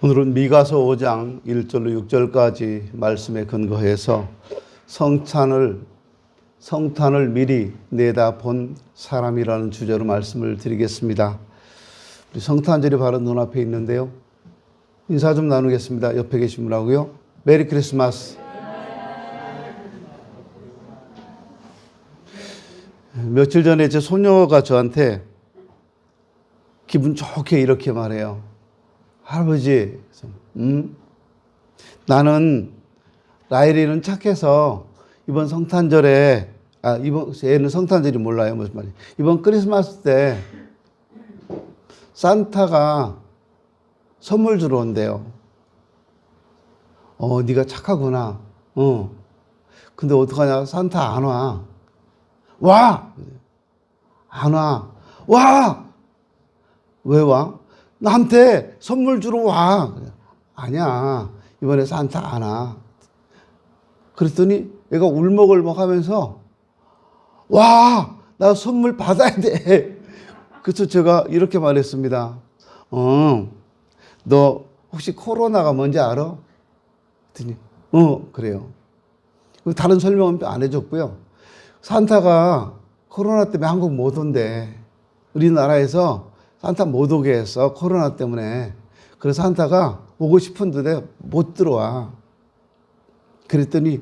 오늘은 미가서 5장 1절로 6절까지 말씀에 근거해서 성탄을 미리 내다본 사람이라는 주제로 말씀을 드리겠습니다. 우리 성탄절이 바로 눈앞에 있는데요. 인사 좀 나누겠습니다. 옆에 계신 분하고요. 메리 크리스마스. 며칠 전에 제 소녀가 저한테 기분 좋게 이렇게 말해요. 할아버지, 나는 라일이는 착해서 이번 성탄절에, 얘는 성탄절이 몰라요. 무슨 말이에요. 이번 크리스마스 때 산타가 선물 주러 온대요. 네가 착하구나. 근데 어떡하냐. 산타 안 와. 와! 안 와. 와! 왜 와? 나한테 선물 주러 와. 아니야. 이번에 산타 안 와. 그랬더니 얘가 울먹울먹 하면서 와! 나 선물 받아야 돼. 그래서 제가 이렇게 말했습니다. 너 혹시 코로나가 뭔지 알아? 그랬더니 그래요. 다른 설명은 안 해줬고요. 산타가 코로나 때문에 한국 못 온대. 우리나라에서 산타 못 오게 했어. 코로나 때문에. 그래서 산타가 오고 싶은데 못 들어와. 그랬더니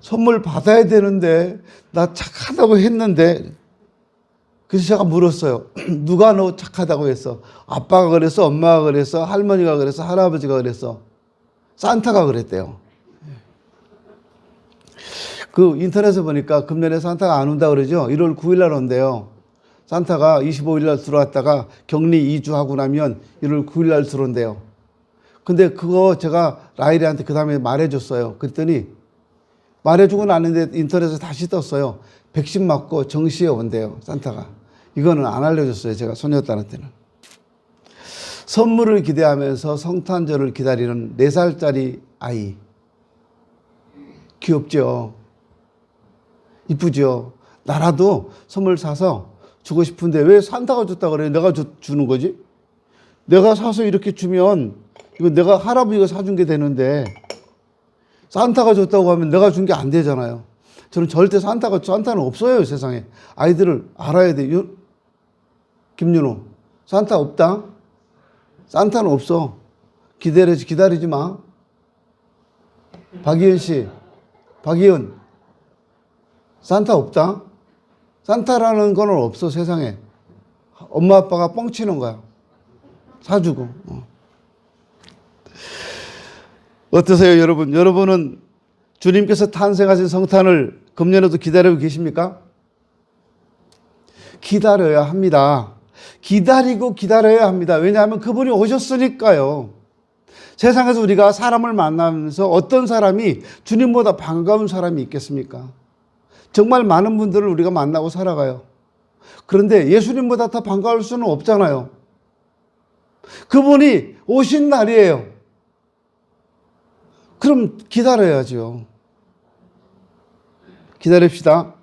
선물 받아야 되는데 나 착하다고 했는데. 그래서 제가 물었어요. 누가 너 착하다고 했어? 아빠가 그랬어? 엄마가 그랬어? 할머니가 그랬어? 할아버지가 그랬어? 산타가 그랬대요. 그 인터넷에 보니까 금년에 산타가 안 온다 그러죠? 1월 9일 날 온대요. 산타가 25일 날 들어왔다가 격리 2주 하고 나면 1월 9일 날 들어온대요. 근데 그거 제가 라일이한테 그 다음에 말해줬어요. 그랬더니 말해주고 나는데 인터넷에 다시 떴어요. 백신 맞고 정시에 온대요. 산타가. 이거는 안 알려줬어요. 제가 소녀딸한테는. 선물을 기대하면서 성탄절을 기다리는 4살짜리 아이. 귀엽죠? 이쁘죠? 나라도 선물 사서 주고 싶은데 왜 산타가 줬다 그래? 내가 주는 거지? 내가 사서 이렇게 주면 이거 내가 할아버지가 사준 게 되는데 산타가 줬다고 하면 내가 준 게 안 되잖아요. 저는 절대 산타는 없어요, 세상에. 아이들을 알아야 돼. 김윤호, 산타 없다? 산타는 없어. 기다리지 마. 박이은 씨, 박이은, 산타 없다? 산타라는 건 없어, 세상에. 엄마 아빠가 뻥치는 거야. 사주고. 어떠세요, 여러분? 여러분은 주님께서 탄생하신 성탄을 금년에도 기다리고 계십니까? 기다려야 합니다. 기다려야 합니다. 왜냐하면 그분이 오셨으니까요. 세상에서 우리가 사람을 만나면서 어떤 사람이 주님보다 반가운 사람이 있겠습니까? 정말 많은 분들을 우리가 만나고 살아가요. 그런데 예수님보다 더 반가울 수는 없잖아요. 그분이 오신 날이에요. 그럼 기다려야죠. 기다립시다.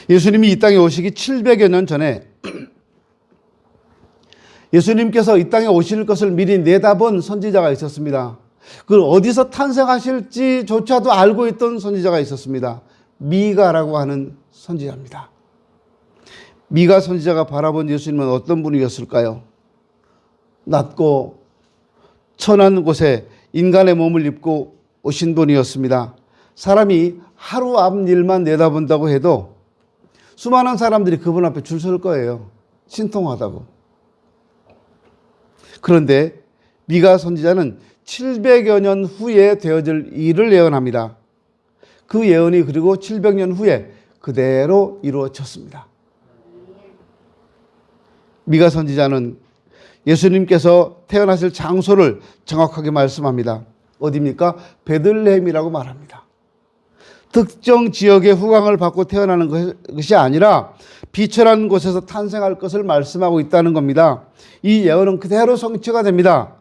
예수님이 이 땅에 오시기 700여 년 전에 예수님께서 이 땅에 오실 것을 미리 내다본 선지자가 있었습니다. 그걸 어디서 탄생하실지조차도 알고 있던 선지자가 있었습니다. 미가라고 하는 선지자입니다. 미가 선지자가 바라본 예수님은 어떤 분이었을까요? 낮고 천한 곳에 인간의 몸을 입고 오신 분이었습니다. 사람이 하루 앞 일만 내다본다고 해도 수많은 사람들이 그분 앞에 줄 설 거예요. 신통하다고. 그런데 미가 선지자는 700여 년 후에 되어질 일을 예언합니다. 그 예언이 그리고 700년 후에 그대로 이루어졌습니다. 미가 선지자는 예수님께서 태어나실 장소를 정확하게 말씀합니다. 어디입니까? 베들레헴이라고 말합니다. 특정 지역의 후광을 받고 태어나는 것이 아니라 비천한 곳에서 탄생할 것을 말씀하고 있다는 겁니다. 이 예언은 그대로 성취가 됩니다.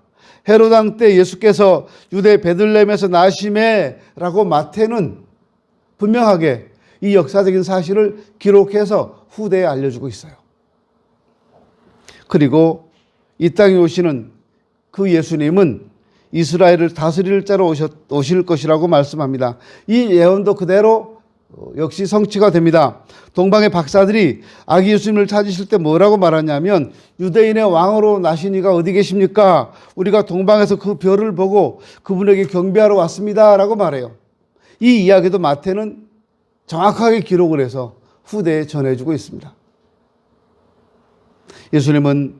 헤롯 왕 때 예수께서 유대 베들레헴에서 나심에라고 마태는 분명하게 이 역사적인 사실을 기록해서 후대에 알려주고 있어요. 그리고 이 땅에 오시는 그 예수님은 이스라엘을 다스릴 자로 오실 것이라고 말씀합니다. 이 예언도 그대로 역시 성취가 됩니다. 동방의 박사들이 아기 예수님을 찾으실 때 뭐라고 말하냐면 유대인의 왕으로 나신 이가 어디 계십니까? 우리가 동방에서 그 별을 보고 그분에게 경배하러 왔습니다 라고 말해요. 이 이야기도 마태는 정확하게 기록을 해서 후대에 전해주고 있습니다. 예수님은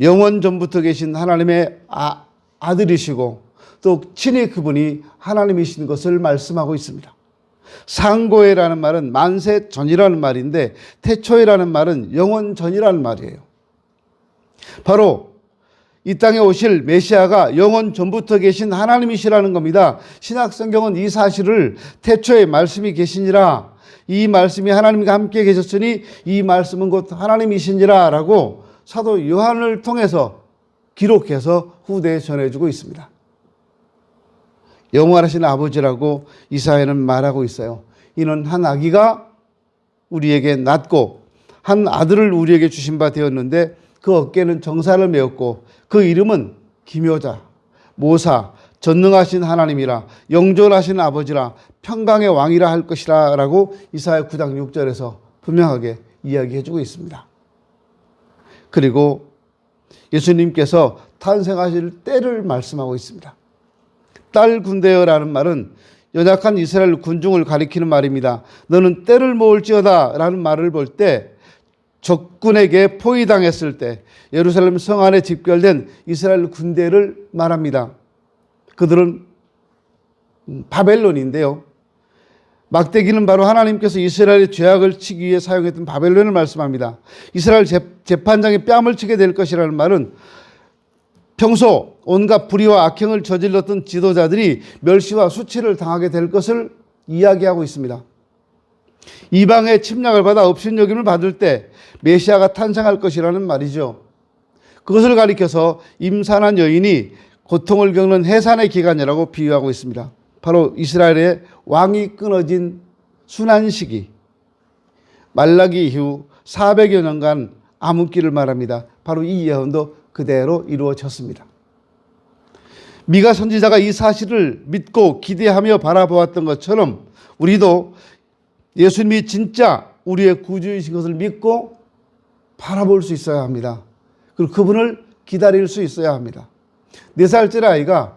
영원 전부터 계신 하나님의 아들이시고 또 친히 그분이 하나님이신 것을 말씀하고 있습니다. 상고해라는 말은 만세 전이라는 말인데 태초에라는 말은 영원 전이라는 말이에요. 바로 이 땅에 오실 메시아가 영원 전부터 계신 하나님이시라는 겁니다. 신약 성경은 이 사실을 태초에 말씀이 계시니라, 이 말씀이 하나님과 함께 계셨으니 이 말씀은 곧 하나님이시니라 라고 사도 요한을 통해서 기록해서 후대에 전해주고 있습니다. 영원하신 아버지라고 이사야는 말하고 있어요. 이는 한 아기가 우리에게 낳고 한 아들을 우리에게 주신 바 되었는데 그 어깨는 정사를 메었고 그 이름은 기묘자, 모사, 전능하신 하나님이라, 영존하신 아버지라, 평강의 왕이라 할 것이라 라고 이사야 9장 6절에서 분명하게 이야기해 주고 있습니다. 그리고 예수님께서 탄생하실 때를 말씀하고 있습니다. 딸 군대여라는 말은 연약한 이스라엘 군중을 가리키는 말입니다. 너는 때를 모을지어다 라는 말을 볼 때 적군에게 포위당했을 때 예루살렘 성 안에 집결된 이스라엘 군대를 말합니다. 그들은 바벨론인데요. 막대기는 바로 하나님께서 이스라엘의 죄악을 치기 위해 사용했던 바벨론을 말씀합니다. 이스라엘 재판장이 뺨을 치게 될 것이라는 말은 평소 온갖 불의와 악행을 저질렀던 지도자들이 멸시와 수치를 당하게 될 것을 이야기하고 있습니다. 이방의 침략을 받아 업신여김을 받을 때 메시아가 탄생할 것이라는 말이죠. 그것을 가리켜서 임산한 여인이 고통을 겪는 해산의 기간이라고 비유하고 있습니다. 바로 이스라엘의 왕이 끊어진 순환 시기, 말라기 이후 400여 년간 암흑기를 말합니다. 바로 이 예언도 그대로 이루어졌습니다. 미가 선지자가 이 사실을 믿고 기대하며 바라보았던 것처럼 우리도 예수님이 진짜 우리의 구주이신 것을 믿고 바라볼 수 있어야 합니다. 그리고 그분을 기다릴 수 있어야 합니다. 4살짜리 아이가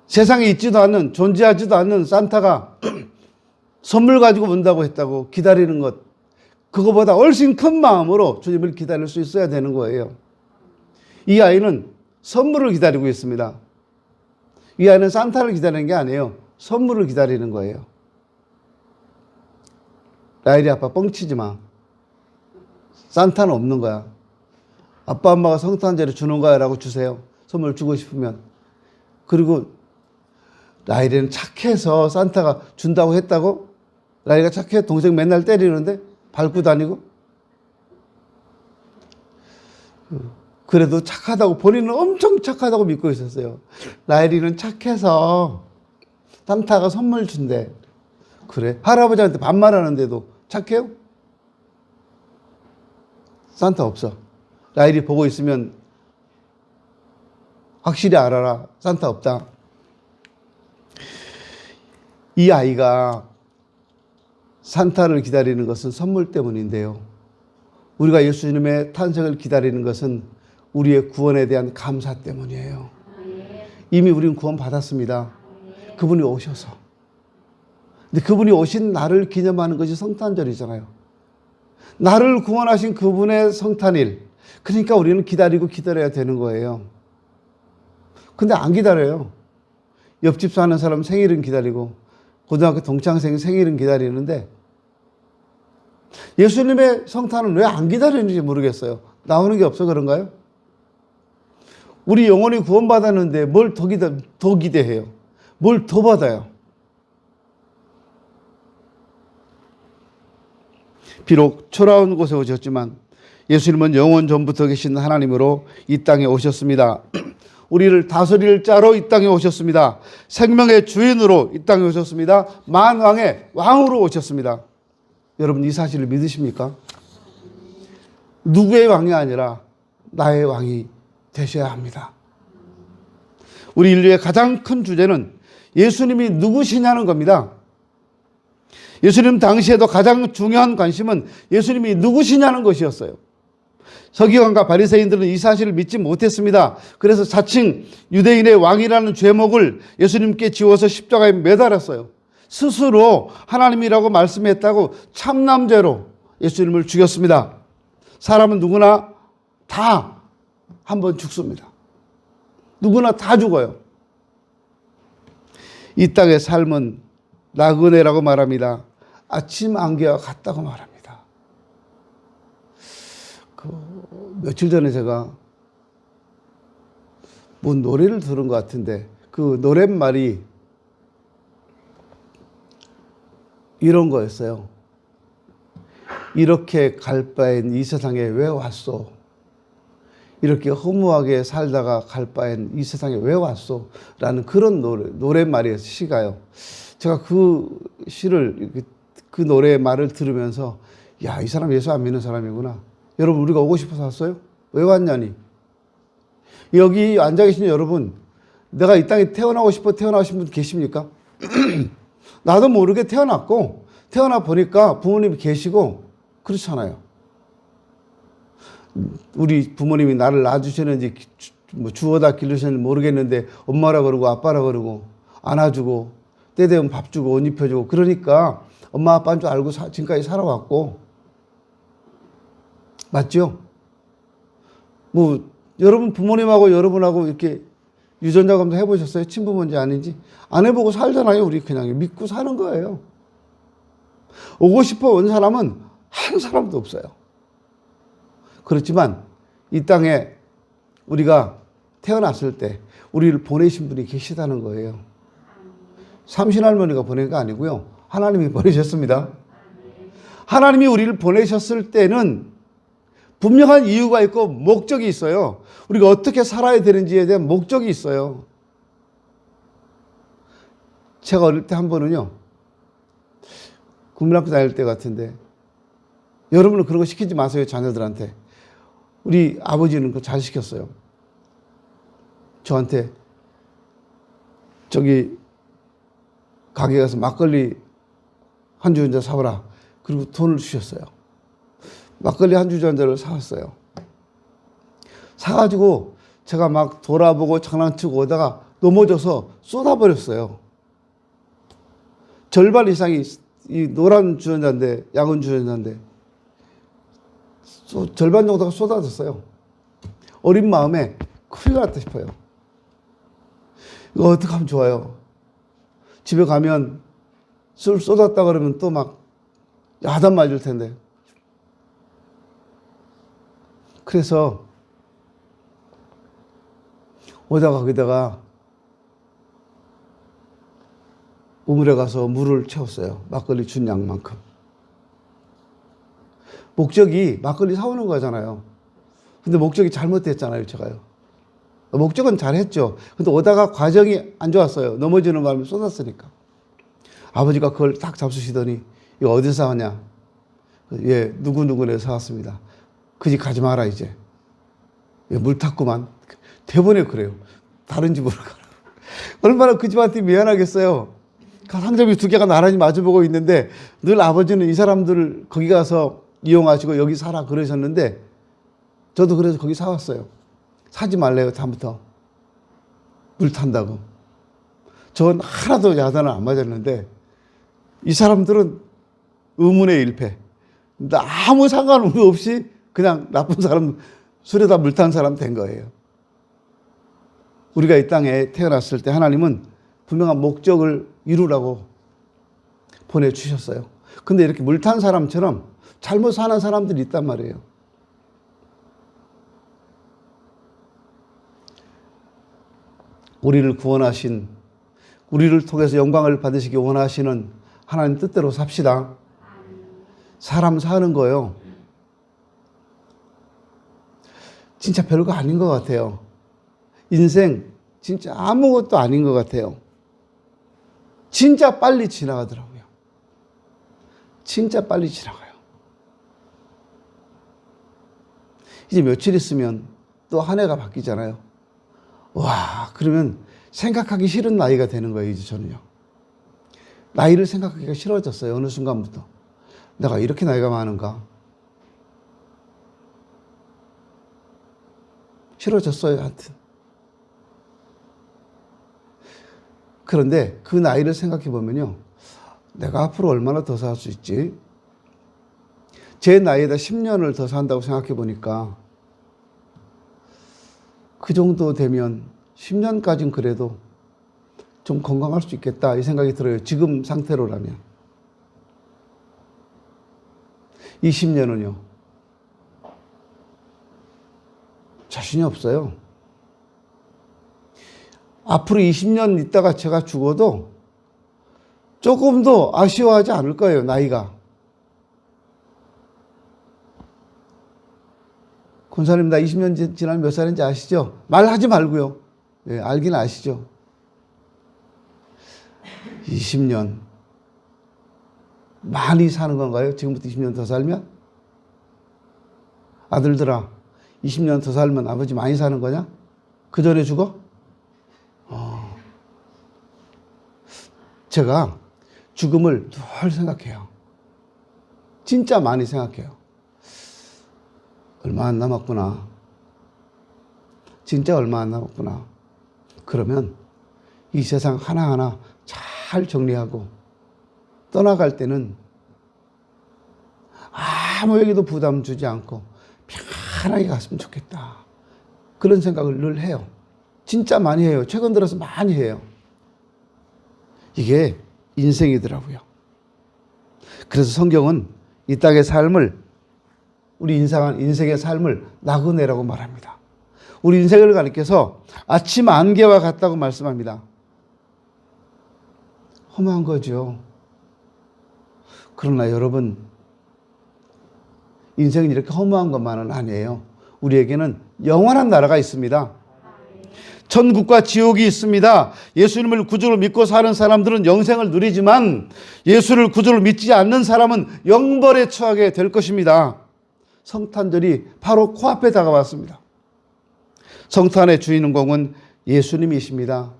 세상에 있지도 않는, 존재하지도 않는 산타가 선물 가지고 온다고 했다고 기다리는 것, 그거보다 훨씬 큰 마음으로 주님을 기다릴 수 있어야 되는 거예요. 이 아이는 선물을 기다리고 있습니다. 이 아이는 산타를 기다리는 게 아니에요. 선물을 기다리는 거예요. 라일이 아빠 뻥치지 마. 산타는 없는 거야. 아빠 엄마가 성탄제를 주는 거야 라고 주세요. 선물 주고 싶으면. 그리고 라일이는 착해서 산타가 준다고 했다고? 라일이가 착해? 동생 맨날 때리는데? 밟고 다니고? 그래도 착하다고, 본인은 엄청 착하다고 믿고 있었어요. 라일이는 착해서 산타가 선물 준대. 그래? 할아버지한테 반말하는데도 착해요? 산타 없어. 라일이 보고 있으면 확실히 알아라. 산타 없다. 이 아이가 산타를 기다리는 것은 선물 때문인데요. 우리가 예수님의 탄생을 기다리는 것은 우리의 구원에 대한 감사 때문이에요. 이미 우리는 구원 받았습니다. 그분이 오셔서. 근데 그분이 오신 날을 기념하는 것이 성탄절이잖아요. 나를 구원하신 그분의 성탄일. 그러니까 우리는 기다리고 기다려야 되는 거예요. 근데 안 기다려요. 옆집 사는 사람 생일은 기다리고 고등학교 동창생 생일은 기다리는데 예수님의 성탄은 왜 안 기다리는지 모르겠어요. 나오는 게 없어 그런가요? 우리 영혼이 구원받았는데 뭘 더 기대해요? 뭘 더 받아요? 비록 초라한 곳에 오셨지만 예수님은 영원 전부터 계신 하나님으로 이 땅에 오셨습니다. 우리를 다스릴 자로 이 땅에 오셨습니다. 생명의 주인으로 이 땅에 오셨습니다. 만왕의 왕으로 오셨습니다. 여러분 이 사실을 믿으십니까? 누구의 왕이 아니라 나의 왕이 되셔야 합니다. 우리 인류의 가장 큰 주제는 예수님이 누구시냐는 겁니다. 예수님 당시에도 가장 중요한 관심은 예수님이 누구시냐는 것이었어요. 서기관과 바리새인들은 이 사실을 믿지 못했습니다. 그래서 자칭 유대인의 왕이라는 죄목을 예수님께 지워서 십자가에 매달았어요. 스스로 하나님이라고 말씀했다고 참남죄로 예수님을 죽였습니다. 사람은 누구나 다 한 번 죽습니다. 누구나 다 죽어요. 이 땅의 삶은 나그네라고 말합니다. 아침 안개와 같다고 말합니다. 며칠 전에 제가 뭐 노래를 들은 것 같은데 그 노랫말이 이런 거였어요. 이렇게 갈 바엔 이 세상에 왜 왔소? 이렇게 허무하게 살다가 갈 바엔 이 세상에 왜 왔소? 라는 그런 노랫말이에요. 시가요. 제가 그 시를, 그 노래말을 들으면서 야, 이 사람 예수 안 믿는 사람이구나. 여러분, 우리가 오고 싶어서 왔어요? 왜 왔냐니? 여기 앉아 계신 여러분, 내가 이 땅에 태어나고 싶어 태어나신 분 계십니까? 나도 모르게 태어났고, 태어나 보니까 부모님이 계시고, 그렇잖아요. 우리 부모님이 나를 낳아주셨는지, 뭐 주워다 기르셨는지 모르겠는데, 엄마라 그러고, 아빠라 그러고, 안아주고, 때 되면 밥 주고, 옷 입혀주고, 그러니까 엄마, 아빠인 줄 알고 지금까지 살아왔고, 맞죠? 뭐, 여러분 부모님하고 여러분하고 이렇게 유전자 검사 해보셨어요? 친부모인지 아닌지? 안 해보고 살잖아요. 우리 그냥 믿고 사는 거예요. 오고 싶어 온 사람은 한 사람도 없어요. 그렇지만 이 땅에 우리가 태어났을 때 우리를 보내신 분이 계시다는 거예요. 삼신할머니가 보낸 거 아니고요. 하나님이 보내셨습니다. 하나님이 우리를 보내셨을 때는 분명한 이유가 있고 목적이 있어요. 우리가 어떻게 살아야 되는지에 대한 목적이 있어요. 제가 어릴 때 한 번은요, 국민학교 다닐 때 같은데, 여러분은 그런 거 시키지 마세요, 자녀들한테. 우리 아버지는 그거 잘 시켰어요. 저한테 저기 가게 가서 막걸리 한 주전자 사오라. 그리고 돈을 주셨어요. 막걸리 한 주전자를 사왔어요. 사가지고 제가 막 돌아보고 장난치고 오다가 넘어져서 쏟아버렸어요. 절반 이상이 이 노란 주전자인데, 양은 주전자인데, 절반 정도가 쏟아졌어요. 어린 마음에 큰일 났다 싶어요. 이거 어떻게 하면 좋아요? 집에 가면 술 쏟았다 그러면 또 막 야단 맞을 텐데. 그래서 오다가 거기다가 우물에 가서 물을 채웠어요. 막걸리 준 양만큼. 목적이 막걸리 사오는 거잖아요. 근데 목적이 잘못됐잖아요, 제가요. 목적은 잘했죠. 근데 오다가 과정이 안 좋았어요. 넘어지는 바람에 쏟았으니까. 아버지가 그걸 딱 잡수시더니 이거 어디서 사왔냐? 예, 누구누구네 사왔습니다. 그 집 가지 마라 이제. 예, 물 탔구만. 대본에 그래요. 다른 집으로 가라. 얼마나 그 집한테 미안하겠어요. 상점이 두 개가 나란히 마주보고 있는데 늘 아버지는 이 사람들을 거기 가서 이용하시고 여기 사라 그러셨는데 저도 그래서 거기 사왔어요. 사지 말래요, 다음부터. 물 탄다고. 전 하나도 야단을 안 맞았는데 이 사람들은 의문의 일패. 아무 상관없이 그냥 나쁜 사람, 술에다 물 탄 사람 된 거예요. 우리가 이 땅에 태어났을 때 하나님은 분명한 목적을 이루라고 보내주셨어요. 근데 이렇게 물 탄 사람처럼 잘못 사는 사람들이 있단 말이에요. 우리를 구원하신, 우리를 통해서 영광을 받으시기 원하시는 하나님 뜻대로 삽시다. 사람 사는 거요. 진짜 별거 아닌 것 같아요. 인생 진짜 아무것도 아닌 것 같아요. 진짜 빨리 지나가더라고요. 진짜 빨리 지나가요. 이제 며칠 있으면 또 한 해가 바뀌잖아요. 와, 그러면 생각하기 싫은 나이가 되는 거예요, 이제 저는요. 나이를 생각하기가 싫어졌어요, 어느 순간부터. 내가 이렇게 나이가 많은가? 싫어졌어요, 하여튼. 그런데 그 나이를 생각해 보면요. 내가 앞으로 얼마나 더 살 수 있지? 제 나이에다 10년을 더 산다고 생각해 보니까 그 정도 되면 10년까지는 그래도 좀 건강할 수 있겠다 이 생각이 들어요. 지금 상태로라면. 20년은요. 자신이 없어요. 앞으로 20년 있다가 제가 죽어도 조금도 아쉬워하지 않을 거예요, 나이가. 권사님, 나 20년 지나면 몇 살인지 아시죠? 말하지 말고요. 예, 알긴 아시죠? 20년. 많이 사는 건가요? 지금부터 20년 더 살면? 아들들아, 20년 더 살면 아버지 많이 사는 거냐? 그 전에 죽어? 제가 죽음을 늘 생각해요. 진짜 많이 생각해요. 얼마 안 남았구나. 진짜 얼마 안 남았구나. 그러면 이 세상 하나하나 잘 정리하고 떠나갈 때는 아무에게도 부담 주지 않고 편하게 갔으면 좋겠다. 그런 생각을 늘 해요. 진짜 많이 해요. 최근 들어서 많이 해요. 이게 인생이더라고요. 그래서 성경은 이 땅의 삶을, 우리 인생의 삶을 나그네라고 말합니다. 우리 인생을 가리켜서 아침 안개와 같다고 말씀합니다. 험한 거죠. 그러나 여러분, 인생은 이렇게 허무한 것만은 아니에요. 우리에게는 영원한 나라가 있습니다. 천국과 지옥이 있습니다. 예수님을 구주로 믿고 사는 사람들은 영생을 누리지만 예수를 구주로 믿지 않는 사람은 영벌에 처하게 될 것입니다. 성탄절이 바로 코앞에 다가왔습니다. 성탄의 주인공은 예수님이십니다.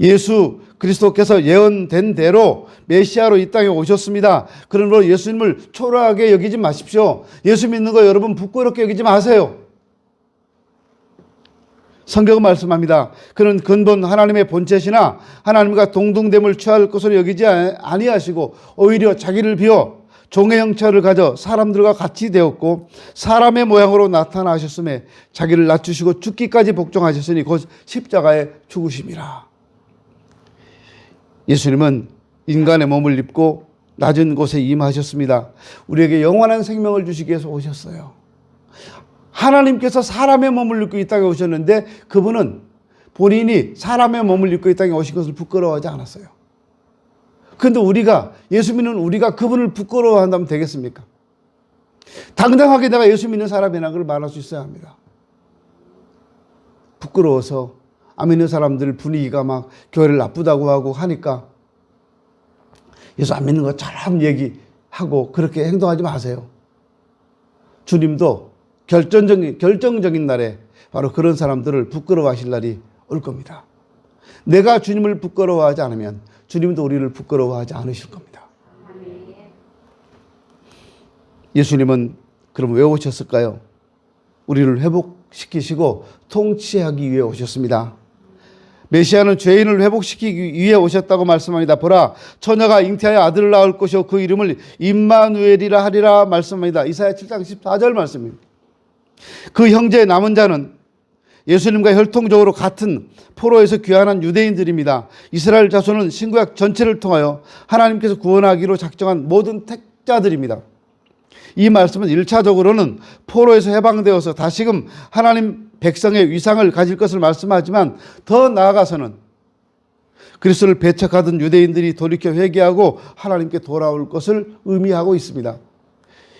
예수 그리스도께서 예언된 대로 메시아로 이 땅에 오셨습니다. 그러므로 예수님을 초라하게 여기지 마십시오. 예수 믿는 거 여러분 부끄럽게 여기지 마세요. 성경은 말씀합니다. 그는 근본 하나님의 본체시나 하나님과 동등됨을 취할 것으로 여기지 아니하시고 오히려 자기를 비워 종의 형체를 가져 사람들과 같이 되었고 사람의 모양으로 나타나셨음에 자기를 낮추시고 죽기까지 복종하셨으니 곧 십자가에 죽으심이라. 예수님은 인간의 몸을 입고 낮은 곳에 임하셨습니다. 우리에게 영원한 생명을 주시기 위해서 오셨어요. 하나님께서 사람의 몸을 입고 이 땅에 오셨는데 그분은 본인이 사람의 몸을 입고 이 땅에 오신 것을 부끄러워하지 않았어요. 그런데 우리가, 예수 믿는 우리가 그분을 부끄러워한다면 되겠습니까? 당당하게 내가 예수 믿는 사람이라는 걸 말할 수 있어야 합니다. 부끄러워서 안 믿는 사람들 분위기가 막 교회를 나쁘다고 하고 하니까 예수 안 믿는 것처럼 얘기하고 그렇게 행동하지 마세요. 주님도 결정적인 날에 바로 그런 사람들을 부끄러워하실 날이 올 겁니다. 내가 주님을 부끄러워하지 않으면 주님도 우리를 부끄러워하지 않으실 겁니다. 예수님은 그럼 왜 오셨을까요? 우리를 회복시키시고 통치하기 위해 오셨습니다. 메시아는 죄인을 회복시키기 위해 오셨다고 말씀합니다. 보라, 처녀가 잉태하여 아들을 낳을 것이요 그 이름을 임마누엘이라 하리라 말씀합니다. 이사야 7장 14절 말씀입니다. 그 형제의 남은 자는 예수님과 혈통적으로 같은 포로에서 귀환한 유대인들입니다. 이스라엘 자손은 신구약 전체를 통하여 하나님께서 구원하기로 작정한 모든 택자들입니다. 이 말씀은 1차적으로는 포로에서 해방되어서 다시금 하나님 백성의 위상을 가질 것을 말씀하지만 더 나아가서는 그리스도를 배척하던 유대인들이 돌이켜 회개하고 하나님께 돌아올 것을 의미하고 있습니다.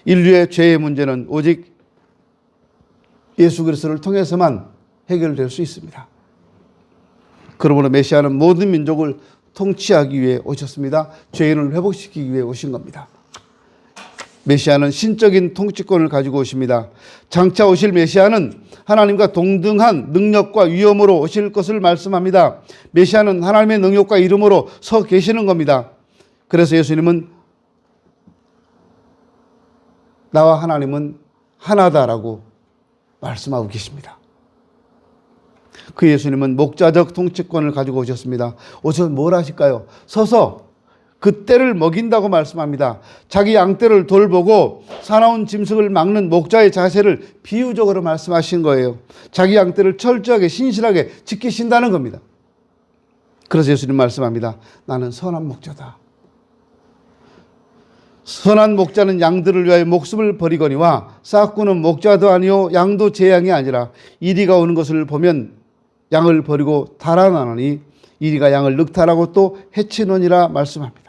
인류의 죄의 문제는 오직 예수 그리스도를 통해서만 해결될 수 있습니다. 그러므로 메시아는 모든 민족을 통치하기 위해 오셨습니다. 죄인을 회복시키기 위해 오신 겁니다. 메시아는 신적인 통치권을 가지고 오십니다. 장차 오실 메시아는 하나님과 동등한 능력과 위엄으로 오실 것을 말씀합니다. 메시아는 하나님의 능력과 이름으로 서 계시는 겁니다. 그래서 예수님은 나와 하나님은 하나다라고 말씀하고 계십니다. 그 예수님은 목자적 통치권을 가지고 오셨습니다. 오셔서 뭘 하실까요? 서서 그 떼를 먹인다고 말씀합니다. 자기 양떼를 돌보고 사나운 짐승을 막는 목자의 자세를 비유적으로 말씀하신 거예요. 자기 양떼를 철저하게 신실하게 지키신다는 겁니다. 그래서 예수님 말씀합니다. 나는 선한 목자다. 선한 목자는 양들을 위하여 목숨을 버리거니와 싹구는 목자도 아니요 양도 제 양이 아니라 이리가 오는 것을 보면 양을 버리고 달아나느니 이리가 양을 늑탈하고 또 해치느니라 말씀합니다.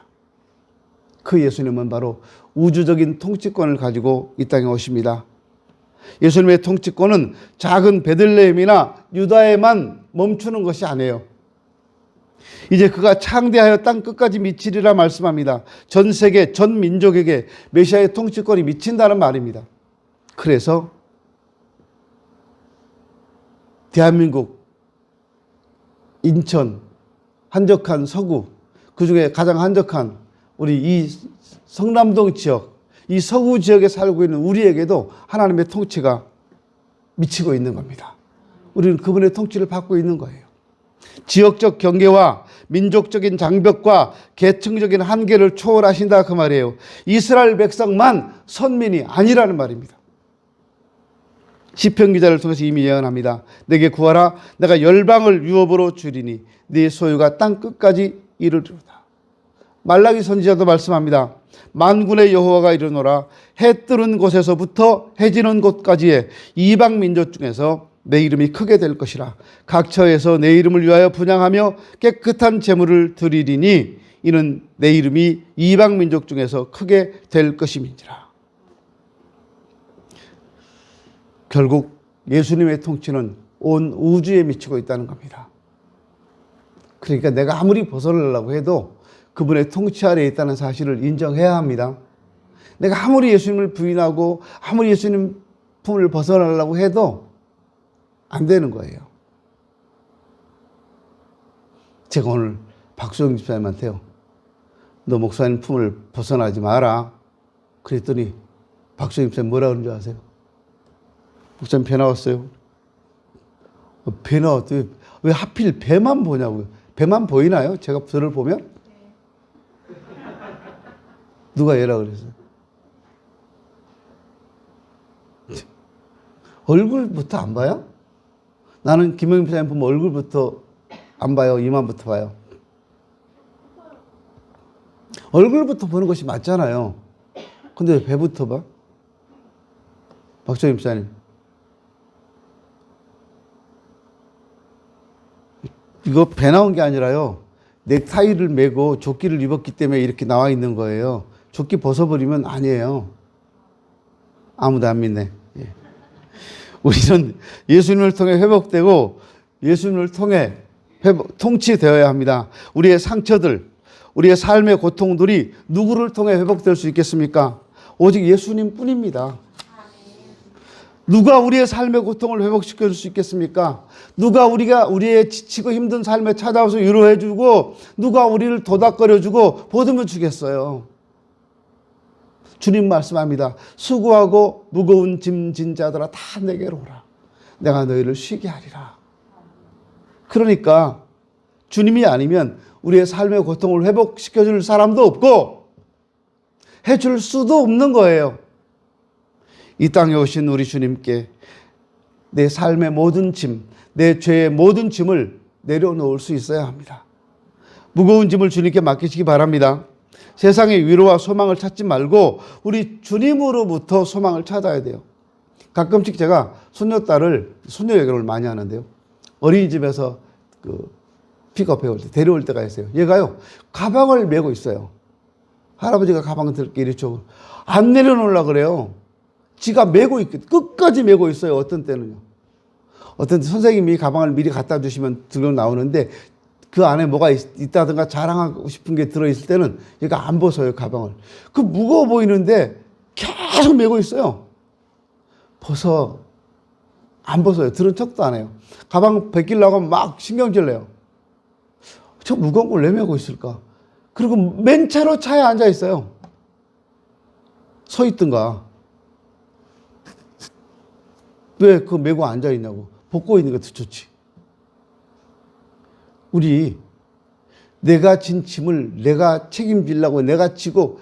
그 예수님은 바로 우주적인 통치권을 가지고 이 땅에 오십니다. 예수님의 통치권은 작은 베들레헴이나 유다에만 멈추는 것이 아니에요. 이제 그가 창대하여 땅 끝까지 미치리라 말씀합니다. 전 세계, 전 민족에게 메시아의 통치권이 미친다는 말입니다. 그래서 대한민국, 인천, 한적한 서구, 그중에 가장 한적한 우리 이 성남동 지역, 이 서구 지역에 살고 있는 우리에게도 하나님의 통치가 미치고 있는 겁니다. 우리는 그분의 통치를 받고 있는 거예요. 지역적 경계와 민족적인 장벽과 계층적인 한계를 초월하신다 그 말이에요. 이스라엘 백성만 선민이 아니라는 말입니다. 시편 기자를 통해서 이미 예언합니다. 내게 구하라. 내가 열방을 유업으로 주리니 네 소유가 땅 끝까지 이르리로다. 말라기 선지자도 말씀합니다. 만군의 여호와가 이르노라. 해 뜨는 곳에서부터 해 지는 곳까지의 이방 민족 중에서 내 이름이 크게 될 것이라. 각 처에서 내 이름을 위하여 분향하며 깨끗한 제물을 드리리니 이는 내 이름이 이방 민족 중에서 크게 될 것임이니라. 결국 예수님의 통치는 온 우주에 미치고 있다는 겁니다. 그러니까 내가 아무리 벗어나려고 해도 그분의 통치 아래에 있다는 사실을 인정해야 합니다. 내가 아무리 예수님을 부인하고 아무리 예수님 품을 벗어나려고 해도 안 되는 거예요. 제가 오늘 박수영 집사님한테요. 너 목사님 품을 벗어나지 마라. 그랬더니 박수영 집사님 뭐라 그런 줄 아세요? 목사님 배 나왔어요. 배 나왔대요. 왜 하필 배만 보냐고요. 배만 보이나요? 제가 저를 보면? 누가 얘라 그랬어요? 얼굴부터 안 봐요? 나는 김영임 목사님 보면 얼굴부터 안 봐요? 이마부터 봐요? 얼굴부터 보는 것이 맞잖아요. 근데 왜 배부터 봐? 박정임 목사님. 이거 배 나온 게 아니라요. 넥타이를 메고 조끼를 입었기 때문에 이렇게 나와 있는 거예요. 조끼 벗어버리면 아니에요. 아무도 안 믿네. 예. 우리는 예수님을 통해 회복되고 예수님을 통해 통치되어야 합니다. 우리의 상처들, 우리의 삶의 고통들이 누구를 통해 회복될 수 있겠습니까? 오직 예수님 뿐입니다. 누가 우리의 삶의 고통을 회복시켜 줄 수 있겠습니까? 누가 우리의 지치고 힘든 삶에 찾아와서 위로해 주고 누가 우리를 도닥거려 주고 보듬어 주겠어요? 주님 말씀합니다. 수고하고 무거운 짐 진 자들아 다 내게로 오라. 내가 너희를 쉬게 하리라. 그러니까 주님이 아니면 우리의 삶의 고통을 회복시켜 줄 사람도 없고 해줄 수도 없는 거예요. 이 땅에 오신 우리 주님께 내 삶의 모든 짐, 내 죄의 모든 짐을 내려놓을 수 있어야 합니다. 무거운 짐을 주님께 맡기시기 바랍니다. 세상의 위로와 소망을 찾지 말고 우리 주님으로부터 소망을 찾아야 돼요. 가끔씩 제가 손녀딸을 손녀 얘기를 많이 하는데요. 어린이집에서 픽업해 올 때 데려올 때가 있어요. 얘가요 가방을 메고 있어요. 할아버지가 가방 들게 이렇죠. 안 내려놓으려고 그래요. 지가 메고 끝까지 메고 있어요. 어떤 때는요. 어떤 때 선생님이 가방을 미리 갖다 주시면 들고 나오는데 그 안에 뭐가 있다든가 자랑하고 싶은 게 들어있을 때는 얘가 안 벗어요. 가방을. 그 무거워 보이는데 계속 메고 있어요. 안 벗어요. 들은 척도 안 해요. 가방 벗기려고 하면 막 신경질 내요. 저 무거운 걸 왜 메고 있을까? 그리고 맨 차로 차에 앉아 있어요. 서 있든가. 왜 그거 메고 앉아 있냐고. 벗고 있는 것도 좋지. 우리 내가 진 짐을 내가 책임지려고 내가 지고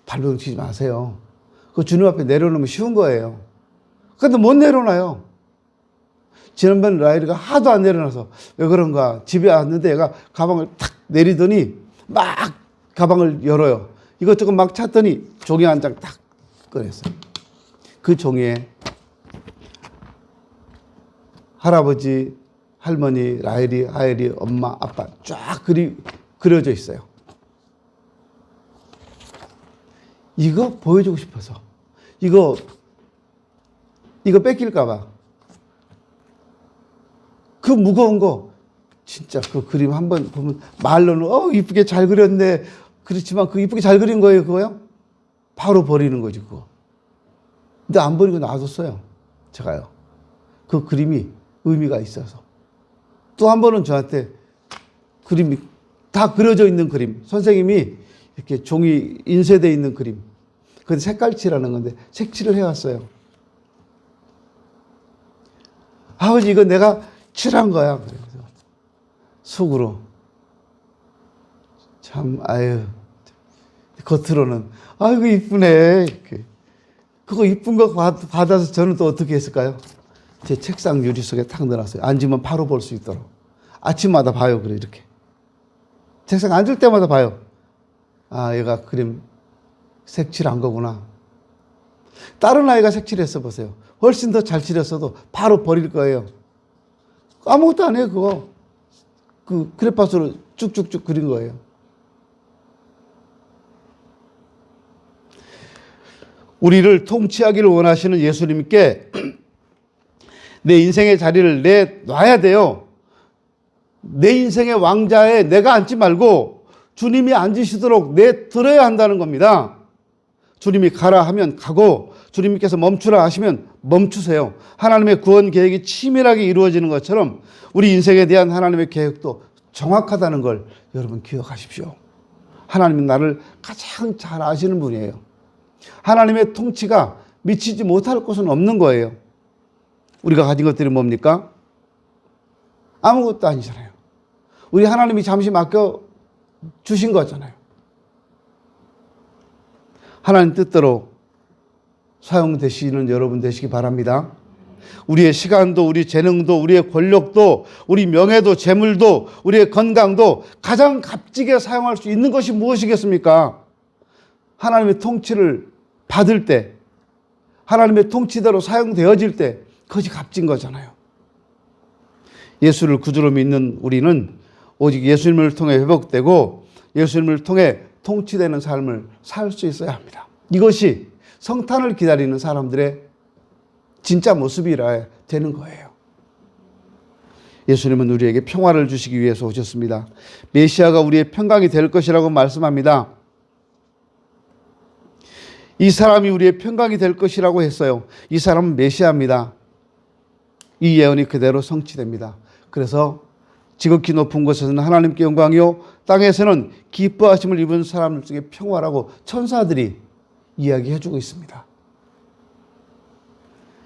발버둥 치지 마세요. 그 주님 앞에 내려놓으면 쉬운 거예요. 근데 못 내려놔요. 지난번 라이리가 하도 안 내려놔서 왜 그런가. 집에 왔는데 얘가 가방을 탁 내리더니 막 가방을 열어요. 이것저것 막 찾더니 종이 한 장 딱 꺼냈어요. 그 종이에 할아버지, 할머니, 라헬이, 하엘이, 엄마, 아빠 쫙 그려져 있어요. 이거 보여주고 싶어서. 이거 뺏길까봐. 그 무거운 거, 진짜 그 그림 한번 보면 말로는, 이쁘게 잘 그렸네. 그렇지만 그 이쁘게 잘 그린 거예요, 그거요? 바로 버리는 거지, 그거. 근데 안 버리고 놔뒀어요. 제가요. 그 그림이 의미가 있어서. 또 한 번은 저한테 그림이 다 그려져 있는 그림. 선생님이 이렇게 종이 인쇄되어 있는 그림. 그게 색깔칠하는 건데 색칠을 해왔어요. 아버지 이거 내가 칠한 거야. 그래서 속으로 참 아유 겉으로는 아이고 이쁘네. 그거 이쁜 거 받아서 저는 또 어떻게 했을까요? 제 책상 유리 속에 탁 넣어놨어요. 앉으면 바로 볼 수 있도록. 아침마다 봐요. 그래 이렇게. 책상 앉을 때마다 봐요. 아 얘가 그림 색칠한 거구나. 다른 아이가 색칠했어 보세요. 훨씬 더 잘 칠했어도 바로 버릴 거예요. 아무것도 안 해요 그거. 그 그래파스로 쭉쭉쭉 그린 거예요. 우리를 통치하기를 원하시는 예수님께 내 인생의 자리를 내놔야 돼요. 내 인생의 왕자에 내가 앉지 말고 주님이 앉으시도록 내들어야 한다는 겁니다. 주님이 가라 하면 가고 주님께서 멈추라 하시면 멈추세요. 하나님의 구원 계획이 치밀하게 이루어지는 것처럼 우리 인생에 대한 하나님의 계획도 정확하다는 걸 여러분 기억하십시오. 하나님은 나를 가장 잘 아시는 분이에요. 하나님의 통치가 미치지 못할 곳은 없는 거예요. 우리가 가진 것들이 뭡니까? 아무것도 아니잖아요. 우리 하나님이 잠시 맡겨 주신 거잖아요. 하나님 뜻대로 사용되시는 여러분 되시기 바랍니다. 우리의 시간도 우리 재능도 우리의 권력도 우리 명예도 재물도 우리의 건강도 가장 값지게 사용할 수 있는 것이 무엇이겠습니까? 하나님의 통치를 받을 때 하나님의 통치대로 사용되어질 때 그것이 값진 거잖아요. 예수를 구주로 믿는 우리는 오직 예수님을 통해 회복되고 예수님을 통해 통치되는 삶을 살 수 있어야 합니다. 이것이 성탄을 기다리는 사람들의 진짜 모습이라 되는 거예요. 예수님은 우리에게 평화를 주시기 위해서 오셨습니다. 메시아가 우리의 평강이 될 것이라고 말씀합니다. 이 사람이 우리의 평강이 될 것이라고 했어요. 이 사람은 메시아입니다. 이 예언이 그대로 성취됩니다. 그래서 지극히 높은 곳에서는 하나님께 영광이요 땅에서는 기뻐하심을 입은 사람들 중에 평화라고 천사들이 이야기해주고 있습니다.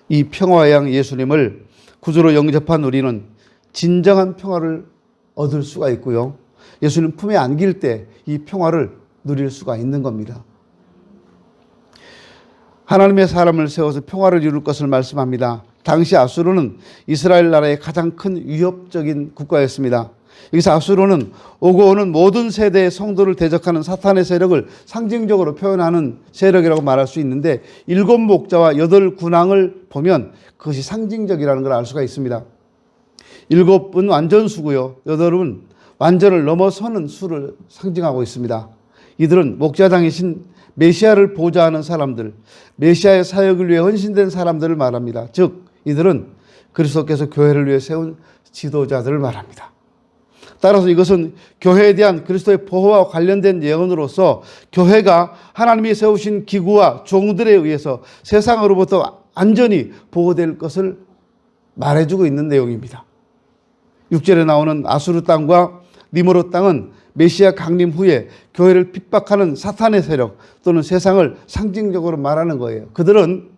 이 평화의 양 예수님을 구주로 영접한 우리는 진정한 평화를 얻을 수가 있고요. 예수님 품에 안길 때 이 평화를 누릴 수가 있는 겁니다. 하나님의 사람을 세워서 평화를 이룰 것을 말씀합니다. 당시 아수르는 이스라엘 나라의 가장 큰 위협적인 국가였습니다. 여기서 아수르는 오고 오는 모든 세대의 성도를 대적하는 사탄의 세력을 상징적으로 표현하는 세력이라고 말할 수 있는데 7 목자와 8 군왕을 보면 그것이 상징적이라는 걸 알 수가 있습니다. 7은 완전수고요. 8은 완전을 넘어서는 수를 상징하고 있습니다. 이들은 목자장이신 메시아를 보좌하는 사람들, 메시아의 사역을 위해 헌신된 사람들을 말합니다. 즉 이들은 그리스도께서 교회를 위해 세운 지도자들을 말합니다. 따라서 이것은 교회에 대한 그리스도의 보호와 관련된 예언으로서 교회가 하나님이 세우신 기구와 종들에 의해서 세상으로부터 안전히 보호될 것을 말해주고 있는 내용입니다. 6절에 나오는 아수르 땅과 니므롯 땅은 메시아 강림 후에 교회를 핍박하는 사탄의 세력 또는 세상을 상징적으로 말하는 거예요. 그들은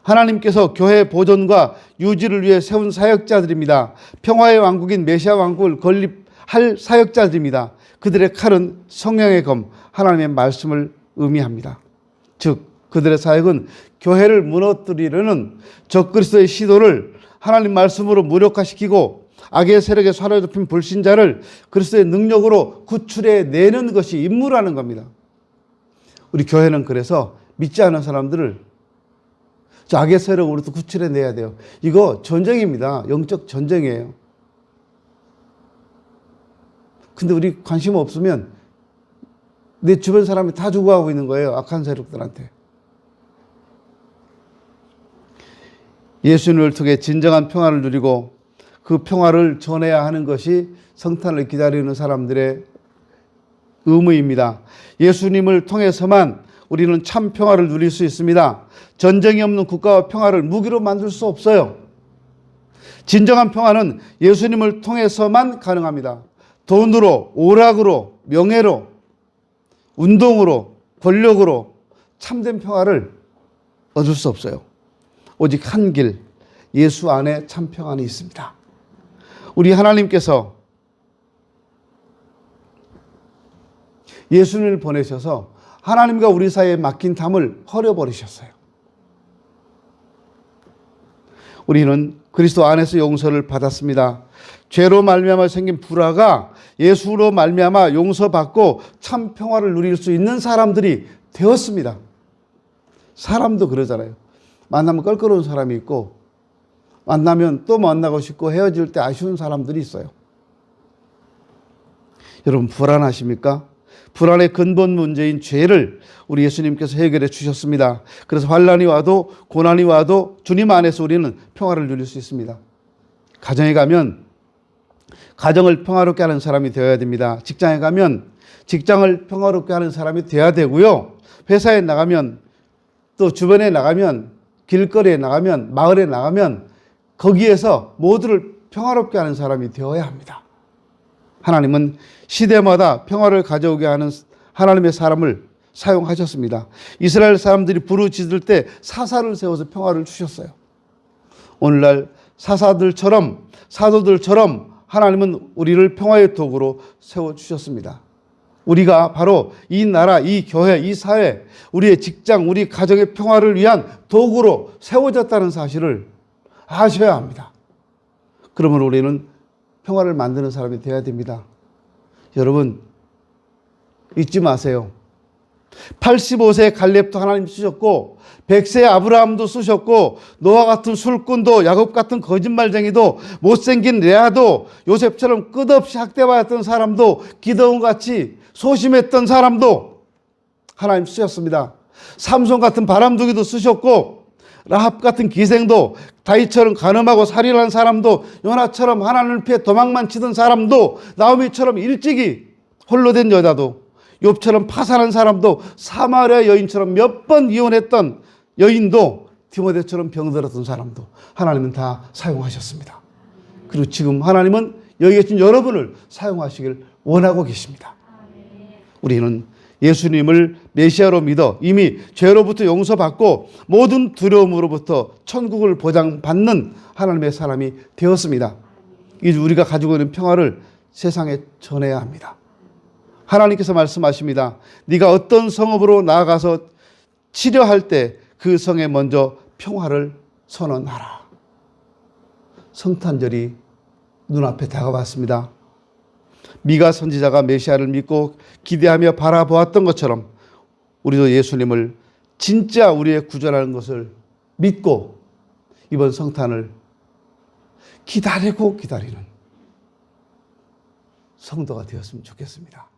하나님께서 교회 보존과 유지를 위해 세운 사역자들입니다. 평화의 왕국인 메시아 왕국을 건립할 사역자들입니다. 그들의 칼은 성령의 검, 하나님의 말씀을 의미합니다. 즉 그들의 사역은 교회를 무너뜨리려는 적그리스도의 시도를 하나님 말씀으로 무력화시키고 악의 세력에 사로잡힌 불신자를 그리스도의 능력으로 구출해 내는 것이 임무라는 겁니다. 우리 교회는 그래서 믿지 않은 사람들을 악의 세력으로부터 구출해 내야 돼요. 이거 전쟁입니다. 영적 전쟁이에요. 근데 우리 관심 없으면 내 주변 사람이 다 죽어가고 있는 거예요. 악한 세력들한테. 예수님을 통해 진정한 평화를 누리고 그 평화를 전해야 하는 것이 성탄을 기다리는 사람들의 의무입니다. 예수님을 통해서만 우리는 참 평화를 누릴 수 있습니다. 전쟁이 없는 국가와 평화를 무기로 만들 수 없어요. 진정한 평화는 예수님을 통해서만 가능합니다. 돈으로, 오락으로, 명예로, 운동으로, 권력으로 참된 평화를 얻을 수 없어요. 오직 한 길, 예수 안에 참 평안이 있습니다. 우리 하나님께서 예수님을 보내셔서 하나님과 우리 사이에 막힌 담을 허려버리셨어요. 우리는 그리스도 안에서 용서를 받았습니다. 죄로 말미암아 생긴 불화가 예수로 말미암아 용서받고 참 평화를 누릴 수 있는 사람들이 되었습니다. 사람도 그러잖아요. 만나면 껄끄러운 사람이 있고 만나면 또 만나고 싶고 헤어질 때 아쉬운 사람들이 있어요. 여러분 불안하십니까? 불안의 근본 문제인 죄를 우리 예수님께서 해결해 주셨습니다. 그래서 환난이 와도 고난이 와도 주님 안에서 우리는 평화를 누릴 수 있습니다. 가정에 가면 가정을 평화롭게 하는 사람이 되어야 됩니다. 직장에 가면 직장을 평화롭게 하는 사람이 되어야 되고요. 회사에 나가면 또 주변에 나가면 길거리에 나가면 마을에 나가면 거기에서 모두를 평화롭게 하는 사람이 되어야 합니다. 하나님은 시대마다 평화를 가져오게 하는 하나님의 사람을 사용하셨습니다. 이스라엘 사람들이 부르짖을 때 사사를 세워서 평화를 주셨어요. 오늘날 사사들처럼 사도들처럼 하나님은 우리를 평화의 도구로 세워주셨습니다. 우리가 바로 이 나라, 이 교회, 이 사회, 우리의 직장, 우리 가정의 평화를 위한 도구로 세워졌다는 사실을 아셔야 합니다. 그러면 우리는 평화를 만드는 사람이 되어야 됩니다. 여러분 잊지 마세요. 85세 갈렙도 하나님 쓰셨고 100세 아브라함도 쓰셨고 노아 같은 술꾼도 야곱 같은 거짓말쟁이도 못생긴 레아도 요셉처럼 끝없이 학대받았던 사람도 기드온같이 소심했던 사람도 하나님 쓰셨습니다. 삼손 같은 바람둥이도 쓰셨고 라합 같은 기생도 다윗처럼 간음하고 살인한 사람도 요나처럼 하나님을 피해 도망만 치던 사람도 나오미처럼 일찍이 홀로 된 여자도 욥처럼 파산한 사람도 사마리아 여인처럼 몇 번 이혼했던 여인도 디모데처럼 병들었던 사람도 하나님은 다 사용하셨습니다. 그리고 지금 하나님은 여기 계신 여러분을 사용하시길 원하고 계십니다. 우리는 예수님을 메시아로 믿어 이미 죄로부터 용서받고 모든 두려움으로부터 천국을 보장받는 하나님의 사람이 되었습니다. 이제 우리가 가지고 있는 평화를 세상에 전해야 합니다. 하나님께서 말씀하십니다. 네가 어떤 성읍으로 나아가서 치료할 때 그 성에 먼저 평화를 선언하라. 성탄절이 눈앞에 다가왔습니다. 미가 선지자가 메시아를 믿고 기대하며 바라보았던 것처럼 우리도 예수님을 진짜 우리의 구주라는 것을 믿고 이번 성탄을 기다리는 성도가 되었으면 좋겠습니다.